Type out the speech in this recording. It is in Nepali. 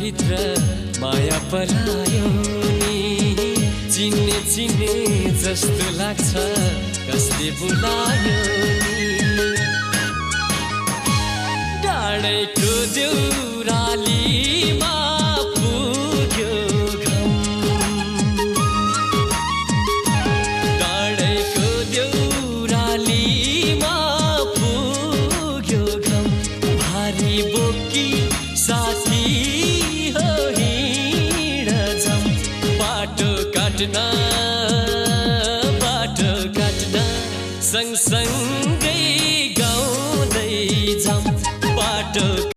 भित्र माया पलायो नि चिन्ने चिन्ने जस्तो लाग्छ कसले बुलायो नि डाँडैको देउरा